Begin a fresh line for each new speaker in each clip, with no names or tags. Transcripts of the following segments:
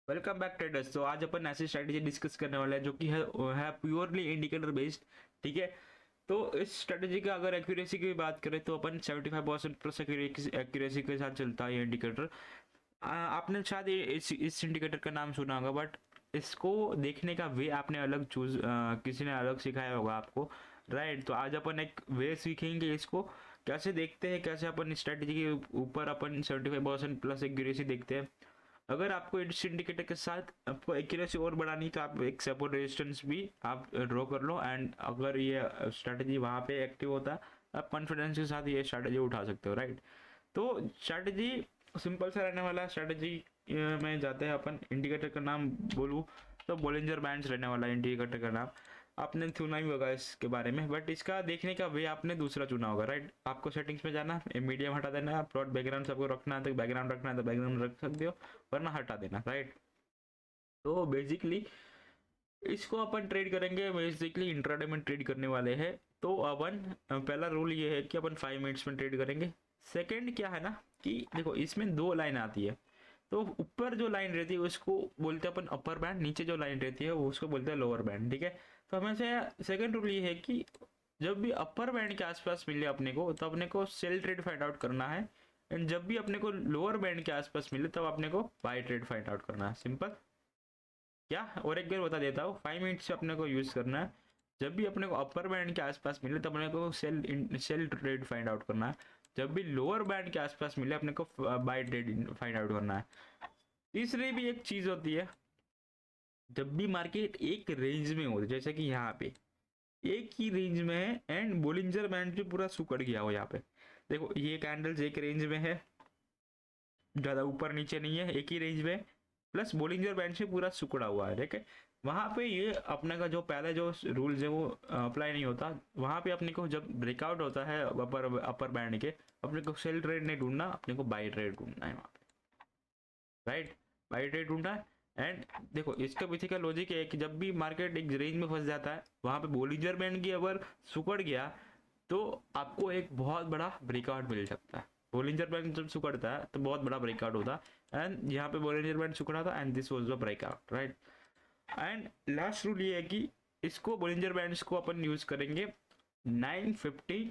Welcome back traders. तो आज अपन ऐसी स्ट्रैटेजी डिस्कस करने वाले हैं जो कि है प्योरली इंडिकेटर बेस्ड। ठीक है। तो इस स्ट्रैटेजी का अगर एक्यूरेसी की बात करें तो अपन 75% प्लस एक्यूरेसी के साथ चलता है ये इंडिकेटर। आपने शायद इस इंडिकेटर का नाम सुना होगा, बट इसको देखने का वे आपने अलग चूज किसी ने अलग सिखाया होगा आपको, राइट। तो आज अपन एक वे सीखेंगे इसको कैसे देखते हैं, कैसे अपन स्ट्रैटेजी के ऊपर अपन 75% प्लस एक्यूरेसी देखते हैं। अगर आपको इस इंडिकेटर के साथ आपको एक्यूरेसी और बढ़ानी तो आप एक सपोर्ट रेजिस्टेंस भी आप ड्रॉ कर लो, एंड अगर ये स्ट्रैटेजी वहाँ पे एक्टिव होता है आप कॉन्फिडेंस के साथ ये स्ट्रैटेजी उठा सकते हो, राइट। तो स्ट्रैटेजी सिंपल सा रहने वाला स्ट्रैटेजी में जाते हैं अपन। इंडिकेटर का नाम बोलूँ तो बोलिंजर बैंड्स रहने वाला इंडिकेटर का नाम। आपने सुना ही होगा इसके बारे में, बट इसका देखने का वे आपने दूसरा चुना होगा, राइट। आपको सेटिंग्स में जाना, मीडियम हटा देना, प्लॉट बैकग्राउंड सबको रखना है तो बैकग्राउंड रखना है तो बैकग्राउंड रख सकते हो, वरना हटा देना, राइट। तो बेसिकली इसको अपन ट्रेड करेंगे, बेसिकली इंट्राडे में ट्रेड करने वाले हैं। तो अपन पहला रूल ये है कि अपन 5 मिनट्स में ट्रेड करेंगे। सेकंड क्या है ना कि देखो इसमें दो लाइन आती है। तो ऊपर जो लाइन रहती है उसको बोलते हैं अपन अपर बैंड, नीचे जो लाइन रहती है वो उसको बोलते हैं लोअर बैंड, ठीक है। तो हमें से सेकंड रूल ये है कि जब भी अपर बैंड के आसपास मिले अपने को तो अपने को सेल ट्रेड फाइंड आउट करना है, एंड जब भी अपने को लोअर बैंड के आसपास मिले तब अपने को बाय ट्रेड फाइंड आउट करना है। सिंपल। क्या और एक बार बता देता हूँ, 5 मिनट से अपने को यूज करना है। जब भी अपने को अपर बैंड के आसपास मिले तब अपने को सेल ट्रेड फाइंड आउट करना है। जब भी लोअर बैंड के आसपास मिले अपने को बाय ट्रेड फाइंड आउट करना है। तीसरी भी एक चीज होती है, जब भी मार्केट एक रेंज में हो, जैसे कि यहाँ पे एक ही रेंज में है एंड बोलिंजर बैंड भी पूरा सुकड़ गया हो, यहाँ पे देखो ये कैंडल्स एक रेंज में है, ज़्यादा ऊपर नीचे नहीं है, एक ही रेंज में, प्लस बोलिंजर बैंड से पूरा सुकड़ा हुआ है, ठीक है। वहाँ पे ये अपने का जो पहले जो रूल्स है वो अप्लाई नहीं होता। वहाँ पे अपने को जब ब्रेकआउट होता है अपर अपर बैंड के, अपने को सेल ट्रेड नहीं ढूंढना, अपने को बाई ट्रेड ढूंढना है वहाँ पे, राइट। बाई ट्रेड ढूंढना है। एंड देखो इसके पीछे का लॉजिक है कि जब भी मार्केट एक रेंज में फंस जाता है वहाँ पे बोलिंजर बैंड की अगर सुकड़ गया तो आपको एक बहुत बड़ा ब्रेकआउट मिल सकता है। बोलिंजर बैंड जब सुकड़ता है तो बहुत बड़ा ब्रेकआउट होता है, एंड यहाँ पे बोलिंजर बैंड सुकड़ा था and this was the breakout, right. And last rule ये है कि इसको बोलिंजर बैंड्स को अपन यूज करेंगे 9:50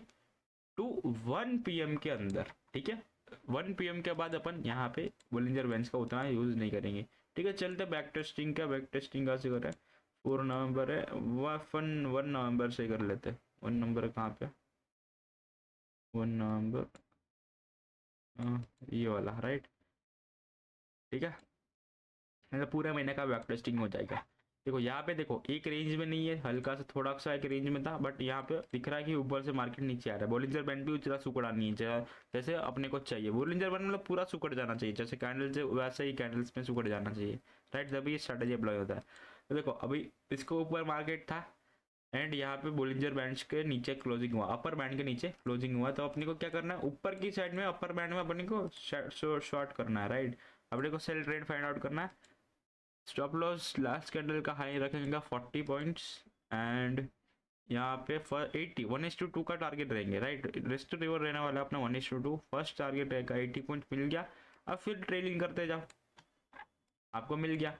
टू 1 PM के अंदर, ठीक है। 1 PM के बाद अपन यहाँ पे बोलिंजर बैंड्स का उतना यूज नहीं करेंगे, ठीक है। चलते बैक टेस्टिंग का, बैक टेस्टिंग का से करें। 4 नवंबर है, 1 नवंबर से कर लेते हैं। 1 नंबर कहाँ पे, 1 नवंबर, ये वाला, राइट, ठीक है। मतलब पूरा महीने का बैक टेस्टिंग हो जाएगा। देखो यहाँ पे देखो एक रेंज में नहीं है, हल्का सा थोड़ा सा एक रेंज में था, बट यहाँ पे दिख रहा है कि ऊपर से मार्केट नीचे आ रहा है। बोलिंजर बैंड भी उतना सुकड़ा नहीं है जैसे अपने को चाहिए। बोलिंजर बैंड मतलब पूरा सुकड़ जाना चाहिए, जैसे कैंडल से वैसे ही कैंडल्स में सुकड़ जाना चाहिए, राइट। तभी ये स्ट्रेटेजी अप्लाई होता है। तो देखो अभी इसको ऊपर मार्केट था एंड यहाँ पे बोलिंजर बैंड के नीचे क्लोजिंग हुआ, अपर बैंड के नीचे क्लोजिंग हुआ, तो अपने को क्या करना है, ऊपर की साइड में अपर बैंड में अपने को शॉर्ट करना है, राइट। अपने को सेल ट्रेड फाइंड आउट करना है। स्टॉप लॉस लास्ट कैंडल का हाई रखेंगे 40 पॉइंट्स, एंड यहाँ पे 80 1:2 का टारगेट रहेंगे, राइट। रिस्ट रिवर रहने वाला अपना 1:2, फर्स्ट टारगेट रहेगा 80 पॉइंट, मिल गया। अब फिर ट्रेलिंग करते जाओ, आपको मिल गया।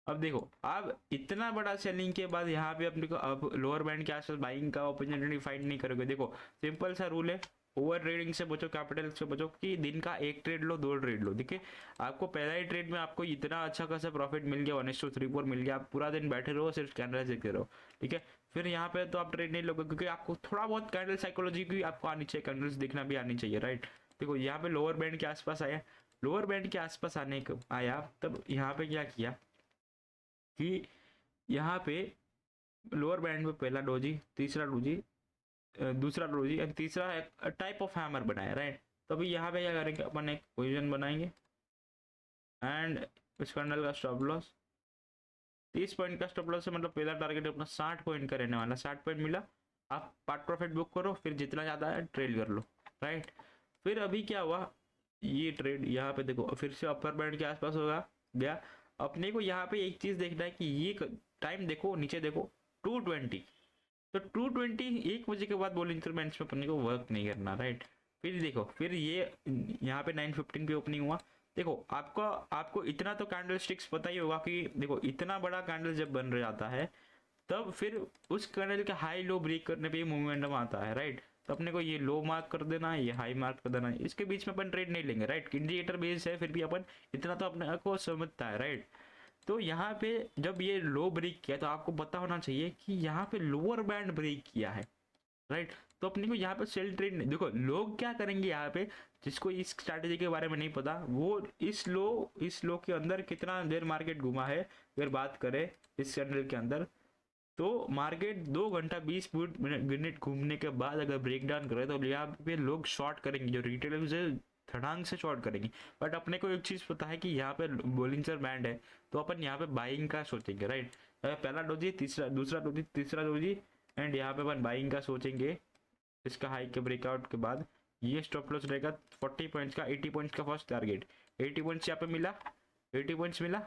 अब देखो अब इतना बड़ा सेलिंग के बाद यहाँ पे अपने को अब लोअर बैंड के आसपास बाइंग का अपॉर्चुनिटी फाइंड नहीं करोगे। देखो सिंपल सा रूल है, ओवर ट्रेडिंग से बचो, कैपिटल से बचो, कि दिन का एक ट्रेड लो, दो ट्रेड लो। देखिए आपको पहला ही ट्रेड में आपको इतना अच्छा खासा प्रॉफिट मिल गया, 1:3 मिल गया, आप पूरा दिन बैठे रहो सिर्फ कैंडल देखते रहो, ठीक है। फिर यहाँ पे तो आप ट्रेड नहीं लोगे क्योंकि आपको थोड़ा बहुत कैंडल साइकोलॉजी की आपको आनी चाहिए, कैंडल्स दिखना भी आनी चाहिए, राइट। देखो यहाँ पे लोअर बैंड के आसपास आया, लोअर बैंड के आसपास आने को आया, तब यहाँ पे क्या किया कि यहाँ पे लोअर बैंड में पहला डोजी, तीसरा डोजी, दूसरा डोजी एंड तीसरा एक टाइप ऑफ हैमर बनाया, राइट। तो अभी यहाँ पे क्या करेंगे, अपन एक पोजीशन बनाएंगे एंड इस कैंडल का स्टॉप लॉस 30 पॉइंट का स्टॉप लॉस है, मतलब पहला टारगेट अपना 60 पॉइंट का रहने वाला। 60 पॉइंट मिला, आप पार्ट प्रॉफिट बुक करो, फिर जितना ज़्यादा है ट्रेड कर लो, राइट। फिर अभी क्या हुआ, ये ट्रेड यहाँ पे देखो फिर से अपर बैंड के आसपास होगा गया। अपने को यहाँ पे एक चीज देखना है कि ये टाइम देखो, नीचे देखो 2:20, तो 2:20 1 बजे के बाद बोलिंजर बैंड में अपने को वर्क नहीं करना, राइट। फिर देखो फिर ये यहाँ पे 9:15 पे ओपनिंग हुआ, देखो आपको आपको इतना तो कैंडल स्टिक्स पता ही होगा कि देखो इतना बड़ा कैंडल जब बन जाता है तब फिर उस कैंडल का हाई लो ब्रेक करने पे मोमेंटम आता है, राइट। तो अपने को ये लो मार्क कर देना है, ये हाई मार्क कर देना है, इसके बीच में अपन ट्रेड नहीं लेंगे, राइट। इंडिकेटर बेस है फिर भी अपन इतना तो अपने को समझता है, राइट। तो यहाँ पे जब ये लो ब्रेक किया तो आपको पता होना चाहिए कि यहाँ पे लोअर बैंड ब्रेक किया है, राइट। तो अपने को यहाँ पे सेल ट्रेड नहीं, देखो लोग क्या करेंगे यहाँ पे, जिसको इस स्ट्रैटेजी के बारे में नहीं पता वो इस लो के अंदर कितना देर मार्केट घुमा है अगर बात करें इस कैंडल के अंदर, तो मार्केट 2 घंटा 20 मिनट घूमने के बाद अगर ब्रेक डाउन करे तो यहाँ पे लोग शॉर्ट करेंगे, जो रिटेलर्स है धड़ांग से शॉर्ट करेंगे। बट अपने को एक चीज़ पता है कि यहाँ पे बोलिंजर बैंड है तो अपन यहाँ पे बाइंग का सोचेंगे, राइट। पहला डोजी, तीसरा दूसरा डोजी, तीसरा डोजी, एंड यहाँ पे अपन बाइंग का सोचेंगे इसका हाई के ब्रेकआउट के बाद। ये स्टॉप लॉस रहेगा 40 पॉइंट्स का, 80 पॉइंट्स का फर्स्ट टारगेट, 80 पॉइंट्स यहाँ पे मिला, 80 पॉइंट्स मिला,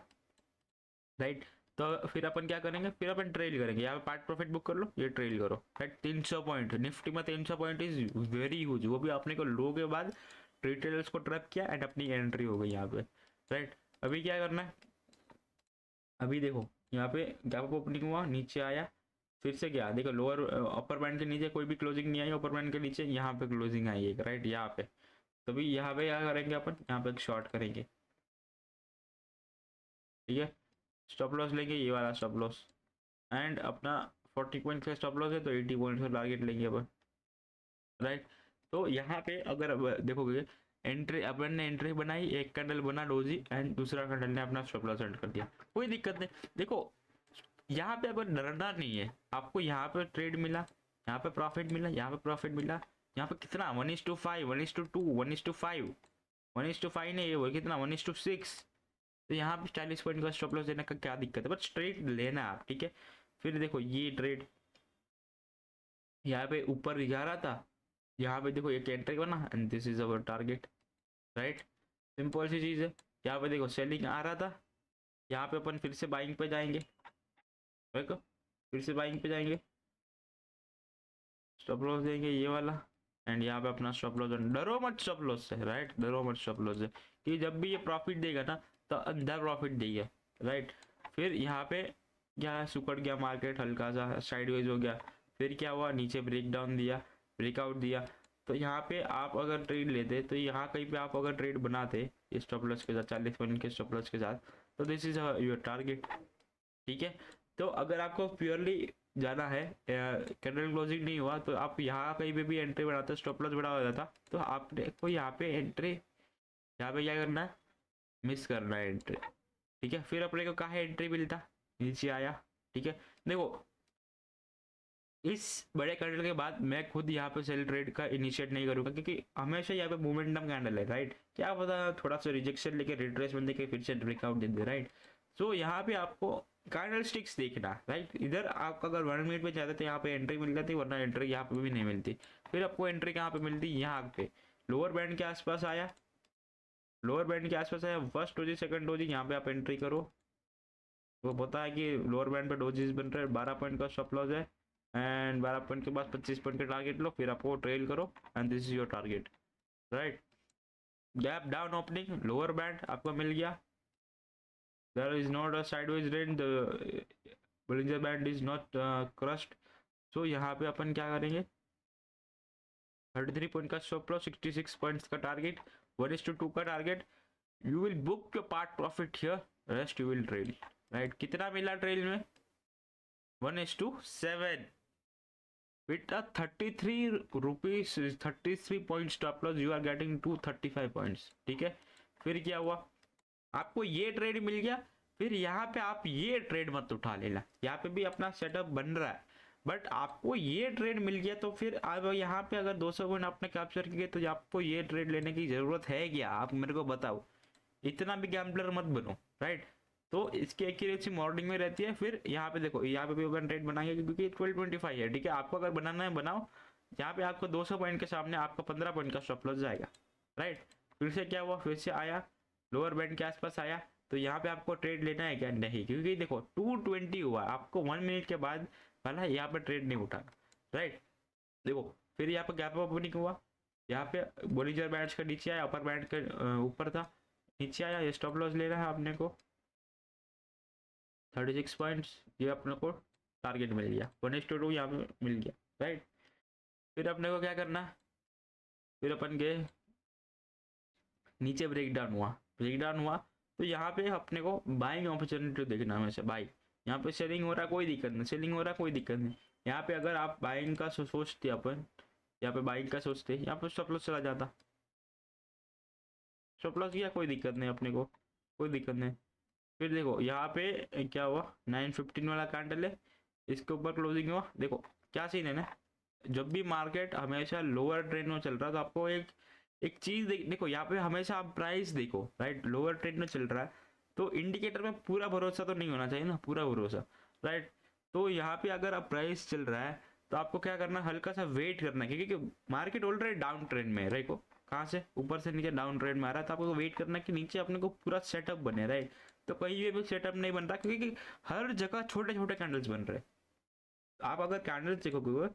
राइट। तो फिर अपन क्या करेंगे, फिर अपन ट्रेल करेंगे, यहाँ पे पार्ट प्रॉफिट बुक कर लो, ये ट्रेल करो, राइट। 300 पॉइंट निफ्टी में, 300 पॉइंट इज वेरी ह्यूज, वो भी अपने को लो के बाद रिटेलर्स को ट्रैप किया एंड अपनी एंट्री हो गई यहाँ पे, राइट। अभी क्या करना है, अभी देखो यहाँ पे गैप ओपनिंग हुआ, नीचे आया, फिर से क्या देखो लोअर अपर बैंड के नीचे कोई भी क्लोजिंग नहीं आई, अपर बैंड के नीचे यहाँ पे क्लोजिंग आई है, राइट। यहाँ पे तभी यहाँ पे क्या करेंगे अपन, यहाँ पे शॉर्ट करेंगे, ठीक है। स्टॉप लॉस लेंगे ये वाला स्टॉप लॉस, एंड अपना 40 पॉइंट का स्टॉप लॉस है तो 80 पॉइंट का टारगेट लेंगे अपन, राइट। तो यहाँ पे अगर अब देखोगे एंट्री, अपन ने एंट्री बनाई, एक कैंडल बना डोजी एंड दूसरा कैंडल ने अपना स्टॉप लॉस सेट कर दिया, कोई दिक्कत नहीं। देखो यहाँ पे अपन डरना नहीं है, आपको यहाँ पे ट्रेड मिला, यहाँ पे प्रॉफिट मिला, यहाँ पे प्रॉफिट मिला, यहाँ पे कितना 1:5, 1:2, 1:5, 1:5 नहीं, वो कितना 1:6, तो यहाँ पे 40 पॉइंट का स्टॉप लॉस देने का क्या दिक्कत है, बस ट्रेड लेना है आप, ठीक है। फिर देखो ये ट्रेड यहाँ पे ऊपर दिखा रहा था, यहाँ पे देखो एक एंट्री बना and this is our target, right. Simple सी चीज़ है। यहाँ पे देखो सेलिंग आ रहा था, यहाँ पे अपन फिर से बाइंग पे जाएंगे, देखो फिर से बाइंग पे जाएंगे, स्टॉप लॉस देंगे ये वाला, एंड यहाँ पे अपना स्टॉप लॉस, डरो मत स्टॉप लॉस से, राइट, डरो मत स्टॉप लॉस से, कि जब भी ये प्रॉफिट देगा ना तो अंदर प्रॉफिट देगा, राइट। फिर यहाँ पे क्या सुकड़ गया मार्केट, हल्का सा साइडवेज हो गया, फिर क्या हुआ नीचे ब्रेक डाउन दिया, ब्रेकआउट दिया, तो यहाँ पे आप अगर ट्रेड लेते तो यहाँ कहीं पे आप अगर ट्रेड बनाते स्टॉप लॉस के साथ, 40 पॉइंट के स्टॉप लॉस के साथ, तो दिस इज योर टारगेट, ठीक है। तो अगर आपको प्योरली जाना है, कैंडल क्लोजिंग नहीं हुआ तो आप यहाँ कहीं पे भी एंट्री बनाते, स्टॉप लॉस बड़ा हो जाता, तो आपने को यहाँ पे एंट्री, यहाँ पे क्या करना है, मिस करना है एंट्री, ठीक है। फिर अपने को कहाँ एंट्री मिलता, नीचे आया, ठीक है। देखो इस बड़े कैंडल के बाद मैं खुद यहाँ पे सेल ट्रेड का इनिशिएट नहीं करूंगा, क्योंकि हमेशा यहाँ पे मोमेंटम कैंडल है, राइट। क्या पता थोड़ा सा रिजेक्शन लेके रिट्रेसमेंट देके फिर से ब्रेकआउट दे दे, राइट। सो यहाँ पे आपको कैंडल स्टिक्स देखना, राइट। इधर आपका अगर 1 मिनट पे जाते तो यहाँ पे एंट्री मिल जाती, वरना एंट्री यहाँ पे भी नहीं मिलती। फिर आपको एंट्री कहाँ पे मिलती, यहाँ पे लोअर बैंड के आसपास आया, लोअर बैंड के आसपास आया, फर्स्ट डोजी सेकंड डोजी, यहाँ पे आप एंट्री करो। वो पता है कि लोअर बैंड पे डोजीज बन रहे हैं, 12 पॉइंट का स्टॉप लॉस है, एंड 12 पॉइंट के बाद 25 पॉइंट का टारगेट लो, फिर आपको ट्रेल करो and this is your target, right. Gap down opening, lower band आपको मिल गया, there is not a sideways trend, the Bollinger Band is not crushed, so यहाँ पे अपन क्या करेंगे, 33 पॉइंट का स्टॉप लॉस, 66 पॉइंट्स का टारगेट, 1:2 का target, you will book your part profit here, rest you will trail, right. कितना मिला trail में, 1:7 with a 33 rupees 33 point stop loss you are getting 235 points, ठीक है। फिर क्या हुआ, आपको ये ट्रेड मिल गया, फिर यहाँ पे आप ये ट्रेड मत उठा लेना, यहाँ पे भी अपना सेटअप बन रहा है, बट आपको ये ट्रेड मिल गया तो फिर आप यहाँ पे अगर 200 पॉइंट आपने कैप्चर किए तो आपको ये ट्रेड लेने की जरूरत है क्या, आप मेरे को बताओ। इतना भी गैम्बलर मत बनो, राइट। तो इसकी एक्यूरेसी मॉर्निंग में रहती है। फिर यहाँ पे देखो, यहाँ पे भी अपन ट्रेड बनाएंगे क्योंकि 1225 है, ठीक है। आपको अगर बनाना है बनाओ, यहाँ पे आपको 200 पॉइंट के सामने आपका 15 पॉइंट का स्टॉप लॉस जाएगा, राइट। फिर से क्या हुआ, फिर से आया लोअर बैंड के आसपास आया, तो यहाँ पे आपको ट्रेड लेना है क्या, नहीं, क्योंकि देखो 220 हुआ, आपको 1 मिनट के बाद वाला यहाँ पे ट्रेड नहीं उठाना, राइट। देखो फिर यहाँ पे गैप ओपनिंग हुआ, यहाँ पे बोलिंजर बैंड का नीचे आया, अपर बैंड के ऊपर था, नीचे आया, ये स्टॉप लॉस ले रहा है आपने को 36 पॉइंट्स, ये अपने को टारगेट मिल गया 1:2 यहाँ पे मिल गया, राइट। फिर अपने को क्या करना है, फिर अपन के नीचे ब्रेक डाउन हुआ तो यहाँ पे अपने को बाइंग अपॉर्चुनिटी देखना है हमेशा। बाई यहाँ पे सेलिंग हो रहा है कोई दिक्कत नहीं, सेलिंग हो रहा है कोई दिक्कत नहीं। यहाँ पे अगर आप बाइंग का सोचते अपन, यहाँ पे बाइंग का सोचते, यहाँ पे स्टॉप लॉस चला जाता, स्टॉप लॉस किया कोई दिक्कत नहीं अपने को, कोई दिक्कत नहीं। फिर देखो यहाँ पे क्या हुआ, 9:15 वाला कैंडल है, इसके ऊपर क्लोजिंग हुआ। देखो क्या सीन है ना, जब भी मार्केट हमेशा लोअर ट्रेंड में चल रहा है तो आपको एक चीज देखो, यहाँ पे हमेशा आप प्राइस देखो, राइट। लोअर ट्रेंड में चल रहा है तो इंडिकेटर में पूरा भरोसा तो नहीं होना चाहिए ना, पूरा भरोसा, राइट। तो यहाँ पे अगर आप प्राइस चल रहा है तो आपको क्या करना है, हल्का सा वेट करना है, क्योंकि मार्केट ऑलरेडी डाउन ट्रेंड में है, राइट को कहाँ से ऊपर से नीचे डाउन ट्रेंड में आ रहा है, तो आपको वेट करना है कि नीचे अपने को पूरा सेटअप बने, राइट। तो कहीं भी सेटअप नहीं बन रहा, क्योंकि हर जगह छोटे छोटे कैंडल्स बन रहे हैं। आप अगर कैंडल्स देखोगे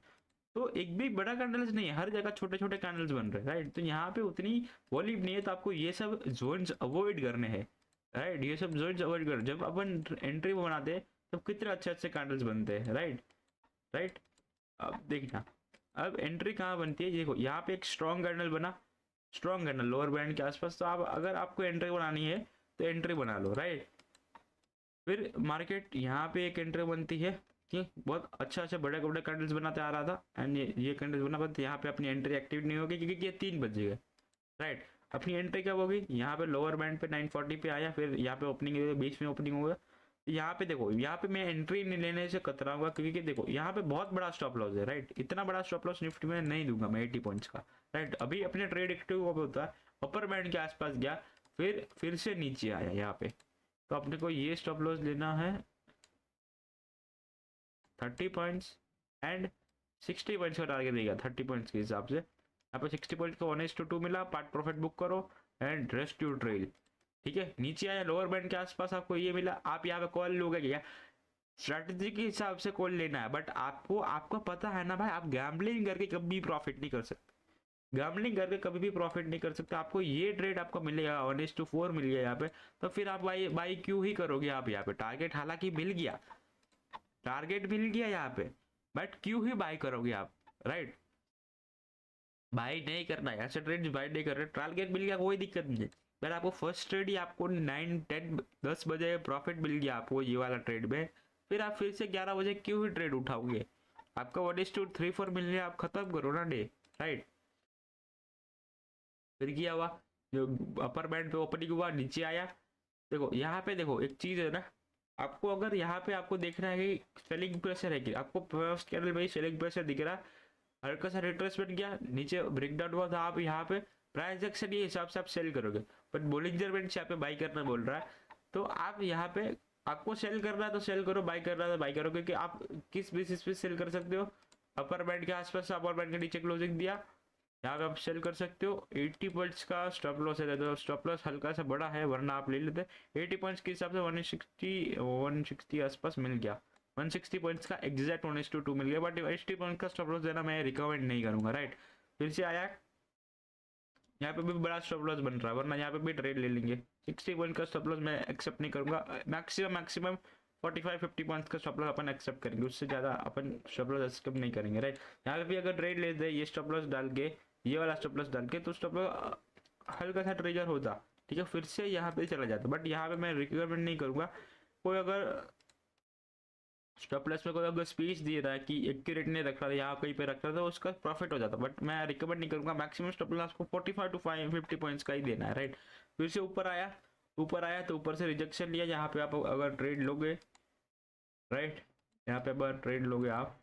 तो एक भी बड़ा कैंडल्स नहीं है, हर जगह छोटे छोटे कैंडल्स बन रहे हैं, राइट। तो यहाँ पे उतनी वॉल्यूम नहीं है, तो आपको ये सब जोन्स अवॉइड करने हैं, राइट। ये सब जोन्स अवॉइड कर, जब अपन एंट्री बनाते हैं तो कितने अच्छे अच्छे कैंडल्स बनते हैं, राइट, राइट। अब देखना, अब एंट्री कहाँ बनती है, देखो यहाँ पे एक स्ट्रॉन्ग कैंडल बना, स्ट्रॉन्ग कैंडल लोअर बैंड के आसपास, तो आप अगर आपको एंट्री बनानी है तो एंट्री बना लो, राइट। फिर मार्केट यहाँ पे एक एंट्री बनती है कि बहुत अच्छा अच्छा बड़े बड़े कैंडल्स बनाते आ रहा था, एंड ये कैंडल्स बना, बट यहाँ पे अपनी एंट्री एक्टिव नहीं होगी क्योंकि ये 3 बज गए, राइट। अपनी एंट्री कब होगी, यहाँ पे लोअर बैंड पे 940 पे आया, फिर यहाँ पे ओपनिंग, बीच में ओपनिंग होगा। यहाँ पे देखो, यहाँ पे मैं एंट्री नहीं लेने से कतराऊंगा, क्योंकि देखो यहाँ पे बहुत बड़ा स्टॉप लॉस है, राइट। इतना बड़ा स्टॉप लॉस निफ्टी में नहीं दूंगा मैं 80 पॉइंट्स का, राइट। अभी अपने ट्रेड एक्टिव होता है, अपर बैंड के आसपास गया, फिर से नीचे आया यहाँ पे, तो अपने को ये स्टॉप लॉस लेना है 30 पॉइंट्स एंड 60 पॉइंट्स का टारगेट देगा 30 पॉइंट्स के हिसाब से। यहाँ पे 60 पॉइंट्स का 1:2 मिला, पार्ट प्रॉफिट बुक करो एंड रेस्ट यू ट्रेड, ठीक है। नीचे आया लोअर बैंड के आसपास, आपको ये मिला, आप यहाँ पे कॉल लोगे क्या, स्ट्रैटेजी के हिसाब से कॉल लेना है, बट आपको पता है ना भाई, आप गैम्बलिंग करके कभी प्रॉफिट नहीं कर सकते, गैम्बलिंग करके कभी भी प्रॉफिट नहीं कर सकते। आपको ये ट्रेड आपको मिलेगा 1:4 मिल गया यहाँ पे, तो फिर आप बाई क्यों ही करोगे आप यहाँ पे, टारगेट हालांकि मिल गया, टारगेट मिल गया यहाँ पे, बट क्यों ही बाई करोगे आप, राइट। बाई नहीं करना है, ऐसे ट्रेड बाई नहीं कर रहे, टारगेट मिल गया कोई दिक्कत नहीं है। पर आपको फर्स्ट ट्रेड ही आपको 9 10 10 बजे प्रॉफिट मिल गया आपको ये वाला ट्रेड में, फिर आप फिर से 11 बजे क्यों ही ट्रेड उठाओगे, आपका 1:3 4 मिल गया, आप खत्म करो ना डे, राइट। फिर क्या हुआ, जो अपर बैंड पे ओपनिंग हुआ, नीचे आया। देखो यहाँ पे देखो एक चीज है ना, आपको अगर यहाँ पे आपको देखना है कि सेलिंग प्रेशर है कि, आपको फर्स्ट कैंडल में सेलिंग प्रेशर दिख रहा है, हल्का सा रिट्रेसमेंट गया, नीचे ब्रेकडाउन हुआ था, आप यहाँ पे प्राइस एक्शन ये हिसाब से आप सेल करोगे, बट बोलिंजर बैंड से यहाँ पे बाई करना बोल रहा है, तो आप यहाँ पे आपको सेल करना है तो सेल करो, बाई करना है तो बाई करो, क्योंकि आप किस बेसिस पे सेल कर सकते हो, अपर बैंड के आसपास, अपर बैंड के नीचे क्लोजिंग दिया, यहाँ पे आप सेल कर सकते हो। 80 पॉइंट्स का स्टॉप लॉस है, तो स्टॉप लॉस हल्का सा बड़ा है, वरना आप ले लेते। 80 पॉइंट्स के हिसाब से 160 आसपास मिल गया, 160 पॉइंट्स का एग्जैक्ट 1:2 मिल गया, बट 80 पॉइंट का स्टॉप लॉस देना मैं रिकमेंड नहीं करूंगा, राइट। फिर से आया, यहाँ पे भी बड़ा स्टॉप लॉस बन रहा है, वरना यहाँ पे भी ट्रेड ले लेंगे। 60 पॉइंट का स्टॉप लॉस मैं एक्सेप्ट नहीं करूंगा, मैक्सिमम 45-50 पॉइंट्स का स्टॉप लॉस अपन एक्सेप्ट करेंगे, उससे ज़्यादा अपन स्टॉप लॉस एक्सेप्ट नहीं करेंगे, राइट। यहाँ पे भी अगर ट्रेड ले दे ये स्टॉप लॉस डाल के, ये वाला स्टॉप लॉस डाल के, तो स्टॉप लॉस हल्का सा ट्रिगर होता, ठीक है, फिर से यहाँ पे चला जाता, बट यहाँ पे मैं रिकमेंड नहीं करूँगा। कोई अगर स्टॉप लॉस में कोई अगर स्पीच दे रहा है कि एक्यूरेट नहीं रख रहा था, यहाँ कहीं पे रख रहा था, उसका प्रॉफिट हो जाता, बट मैं रिकमेंड नहीं करूँगा। मैक्सिमम स्टॉप लॉस को 45-50 पॉइंट्स का ही देना है, राइट। फिर से ऊपर आया तो ऊपर से रिजेक्शन लिया, यहाँ पे आप अगर ट्रेड लोगे, राइट, यहाँ पे अगर ट्रेड लोगे आप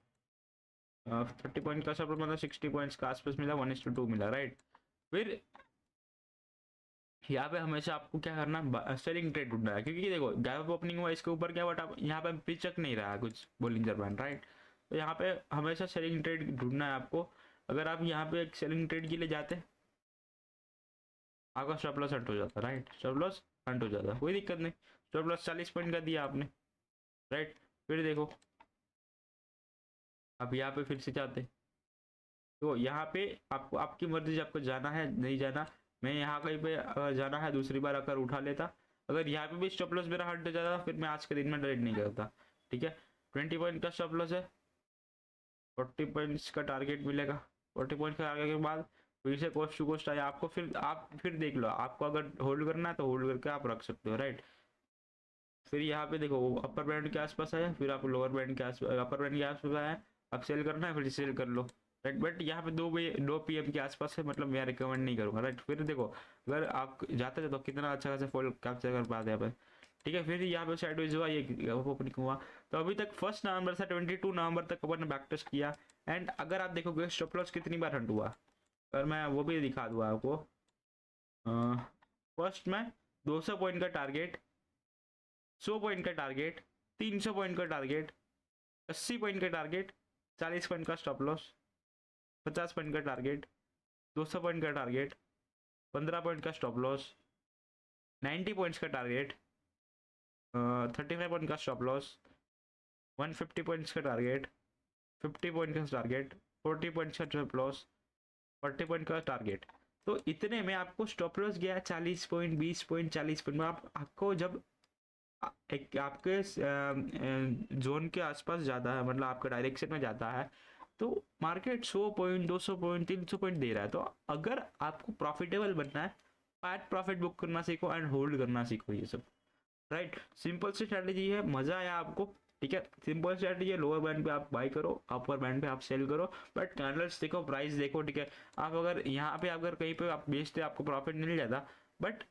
30 पॉइंट का सब मतलब 60 पॉइंट्स का आसपास मिला, 1:2 मिला, राइट। फिर यहाँ पे हमेशा आपको क्या करना, सेलिंग ट्रेड ढूंढना है, क्योंकि देखो गैप ओपनिंग हुआ इसके ऊपर क्या, बट आप यहाँ पे पिचक नहीं रहा कुछ बोलिंजर बैंड, राइट। तो यहाँ पे हमेशा सेलिंग ट्रेड ढूंढना है आपको। अगर आप यहाँ पे एक सेलिंग ट्रेड के लिए जाते, आपका स्टॉप लॉस हट हो जाता, राइट, स्टॉप लॉस हट हो जाता, कोई दिक्कत नहीं। स्टॉप लॉस 40 पॉइंट का दिया आपने, राइट। फिर देखो आप यहाँ पे फिर से जाते, तो यहाँ पे आपको आपकी मर्जी, आपको जाना है नहीं जाना, मैं यहाँ कहीं पे अगर जाना है दूसरी बार अगर उठा लेता, अगर यहाँ पे भी स्टॉप लॉस मेरा हट जाता फिर मैं आज के दिन में ट्रेड नहीं करता। ठीक है, 20 पॉइंट का स्टॉप लॉस है, 40 पॉइंट्स का टारगेट मिलेगा। 40 पॉइंट का आगे के बाद फिर से कोस्ट टू कोस्ट आया आपको, फिर आप फिर देख लो, आपको अगर होल्ड करना है तो होल्ड करके आप रख सकते हो, राइट। फिर यहाँ पे देखो अपर बैंड के आसपास आया, फिर आप लोअर बैंड के आसपास, अपर बैंड के आसपास आया, अब सेल करना है फिर सेल कर लो, राइट। बट यहाँ पे 2 PM के आसपास है, मतलब मैं रिकमेंड नहीं करूँगा, राइट। फिर देखो अगर आप जाते थे तो कितना अच्छा खासा फॉल कैप्चर कर पाते हैं यहाँ पे। ठीक है, फिर यहाँ पे साइडवेज हुआ, ये ओपनिंग हुआ, तो अभी तक 1 नवंबर से 22 नवंबर तक अपन ने बैक टेस्ट किया। एंड अगर आप देखोगे स्टॉप लॉस कितनी बार हट हुआ, अगर मैं वो भी दिखा दूँ आपको, फर्स्ट में 200 पॉइंट का टारगेट, 100 पॉइंट का टारगेट, 300 पॉइंट का टारगेट, 80 पॉइंट का टारगेट, 40 पॉइंट का स्टॉप लॉस, 50 पॉइंट का टारगेट, 200 पॉइंट का टारगेट, 15 पॉइंट का स्टॉप लॉस, 90 पॉइंट्स का टारगेट, 35 पॉइंट का स्टॉप लॉस, 150 पॉइंट्स का टारगेट, 50 पॉइंट का टारगेट, 40 पॉइंट्स का स्टॉप लॉस, 40 पॉइंट का टारगेट। तो इतने में आपको स्टॉप लॉस गया 40 पॉइंट, 20 पॉइंट, 40 पॉइंट में आपको जब एक आपके जोन के आसपास जाता है, मतलब आपके डायरेक्शन में जाता है, तो मार्केट 100 पॉइंट, 200 पॉइंट, 300 पॉइंट दे रहा है। तो अगर आपको प्रॉफिटेबल बनना है, पैट प्रॉफिट बुक करना सीखो एंड होल्ड करना सीखो, ये सब, राइट। सिंपल सी स्ट्रैटेजी है, मजा आया आपको, ठीक है। सिंपल स्ट्रैटेजी है, लोअर बैंड पे आप बाई करो, अपर बैंड पे आप सेल करो, बट कैंडल्स देखो, प्राइस देखो, ठीक है। आप अगर यहाँ पे अगर कहीं पे आप बेचते आपको प्रॉफिट मिल जाता, बट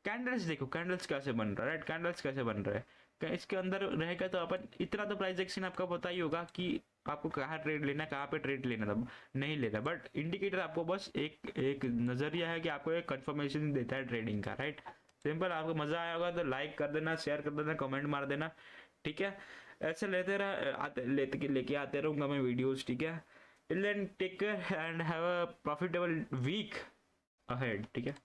कैंडल्स देखो, कैंडल्स कैसे बन रहा है, राइट, कैंडल्स कैसे बन रहे हैं, इसके अंदर रहेगा तो अपन इतना तो प्राइस एक्शन आपका पता ही होगा कि आपको कहाँ ट्रेड लेना है, कहाँ पे ट्रेड लेना तब नहीं लेना। बट इंडिकेटर आपको बस एक एक नजरिया है कि आपको एक कंफर्मेशन देता है ट्रेडिंग का, राइट। सिंपल, आपको मजा आया होगा तो लाइक कर देना, शेयर कर देना, कमेंट मार देना, ठीक है। ऐसे लेके आते रहूंगा मैं वीडियोस, ठीक है। Till then take care and have a profitable week ahead, ठीक है।